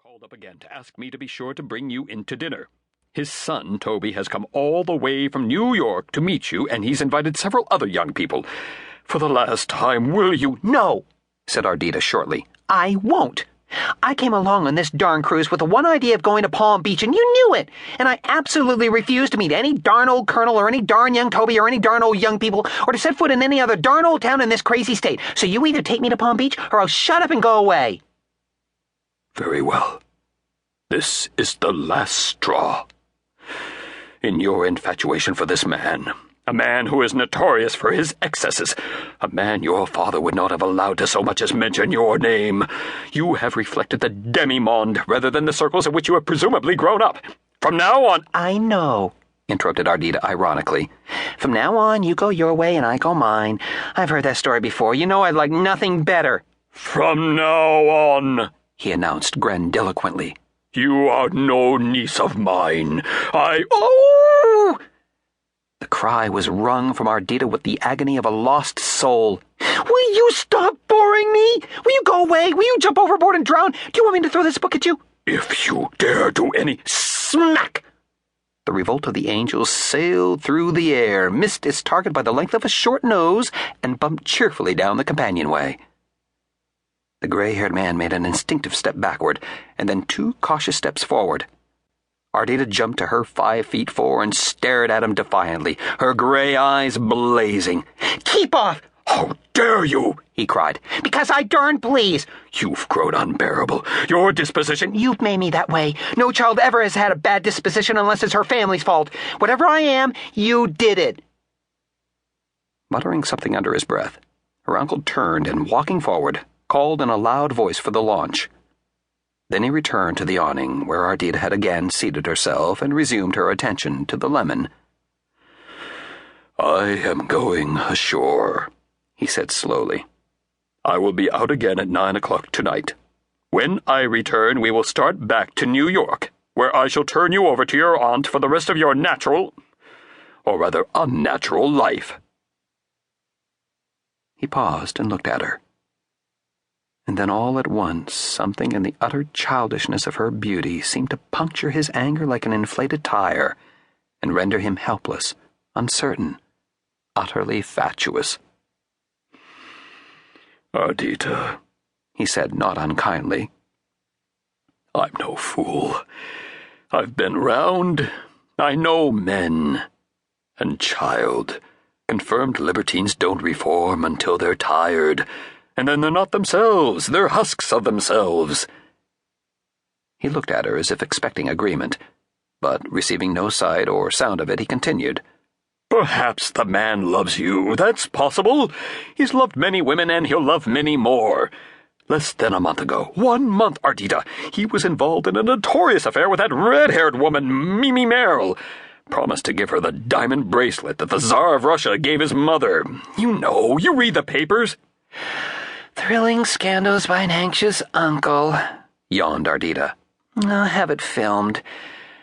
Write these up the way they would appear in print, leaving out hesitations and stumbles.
called up again to ask me to be sure to bring you in to dinner. His son, Toby, has come all the way from New York to meet you, and he's invited several other young people. For the last time, will you—" "No," said Ardita shortly. "I won't. I came along on this darn cruise with the one idea of going to Palm Beach, and you knew it. And I absolutely refuse to meet any darn old colonel or any darn young Toby or any darn old young people or to set foot in any other darn old town in this crazy state. So you either take me to Palm Beach or I'll shut up and go away." "Very well. This is the last straw. In your infatuation for this man, a man who is notorious for his excesses, a man your father would not have allowed to so much as mention your name, you have reflected the demi-monde rather than the circles in which you have presumably grown up. From now on—" "I know," interrupted Ardita ironically. "From now on, you go your way and I go mine. I've heard that story before. You know I'd like nothing better." "From now on," he announced grandiloquently, "you are no niece of mine. Oh!" The cry was wrung from Ardita with the agony of a lost soul. "Will you stop boring me? Will you go away? Will you jump overboard and drown? Do you want me to throw this book at you?" "If you dare do any—" Smack! The revolt of the angels sailed through the air, missed its target by the length of a short nose, and bumped cheerfully down the companionway. The gray-haired man made an instinctive step backward, and then 2 cautious steps forward. Ardita jumped to her 5 feet 4 and stared at him defiantly, her gray eyes blazing. "Keep off!" "How dare you!" he cried. "Because I darn please." "You've grown unbearable. Your disposition—" "You've made me that way. No child ever has had a bad disposition unless it's her family's fault. Whatever I am, you did it." Muttering something under his breath, her uncle turned and, walking forward, called in a loud voice for the launch. Then he returned to the awning, where Ardita had again seated herself and resumed her attention to the lemon. "I am going ashore," he said slowly. "I will be out again at 9 o'clock tonight. When I return, we will start back to New York, where I shall turn you over to your aunt for the rest of your natural, or rather unnatural, life." He paused and looked at her. And then all at once, something in the utter childishness of her beauty seemed to puncture his anger like an inflated tire, and render him helpless, uncertain, utterly fatuous. "Ardita," he said not unkindly, "I'm no fool. I've been round. I know men. And, child, confirmed libertines don't reform until they're tired. And then they're not themselves, they're husks of themselves." He looked at her as if expecting agreement, but receiving no sight or sound of it, he continued. "Perhaps the man loves you, that's possible. He's loved many women and he'll love many more. Less than a month ago, 1 month, Ardita, he was involved in a notorious affair with that red-haired woman, Mimi Merrill. Promised to give her the diamond bracelet that the Tsar of Russia gave his mother. You know, you read the papers." "Thrilling scandals by an anxious uncle," yawned Ardita. "I'll have it filmed.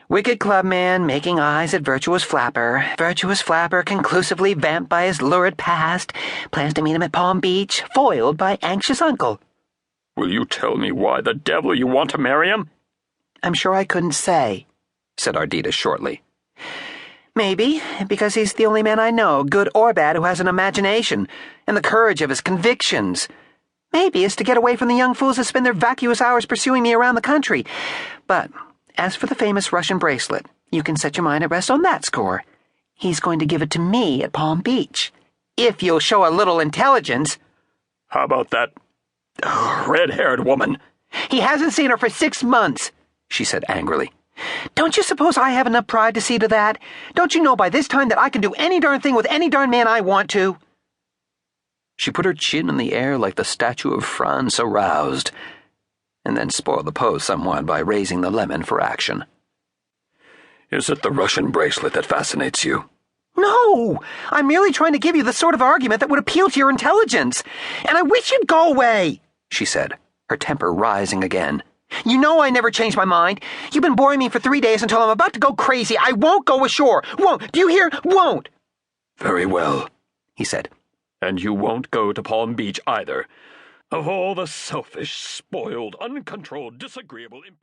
Wicked clubman making eyes at virtuous flapper. Virtuous flapper conclusively vamped by his lurid past. Plans to meet him at Palm Beach. Foiled by anxious uncle." "Will you tell me why the devil you want to marry him?" "I'm sure I couldn't say," said Ardita shortly. "Maybe because he's the only man I know, good or bad, who has an imagination and the courage of his convictions. Maybe it's to get away from the young fools that spend their vacuous hours pursuing me around the country. But as for the famous Russian bracelet, you can set your mind at rest on that score. He's going to give it to me at Palm Beach. If you'll show a little intelligence." "How about that red-haired woman?" "He hasn't seen her for 6 months," she said angrily. "Don't you suppose I have enough pride to see to that? Don't you know by this time that I can do any darn thing with any darn man I want to?" She put her chin in the air like the statue of Franz aroused, and then spoiled the pose somewhat by raising the lemon for action. "Is it the Russian bracelet that fascinates you?" "No! I'm merely trying to give you the sort of argument that would appeal to your intelligence. And I wish you'd go away," she said, her temper rising again. "You know I never change my mind. You've been boring me for 3 days until I'm about to go crazy. I won't go ashore. Won't. Do you hear? Won't." "Very well," he said. "And you won't go to Palm Beach either. Of all the selfish, spoiled, uncontrolled, disagreeable...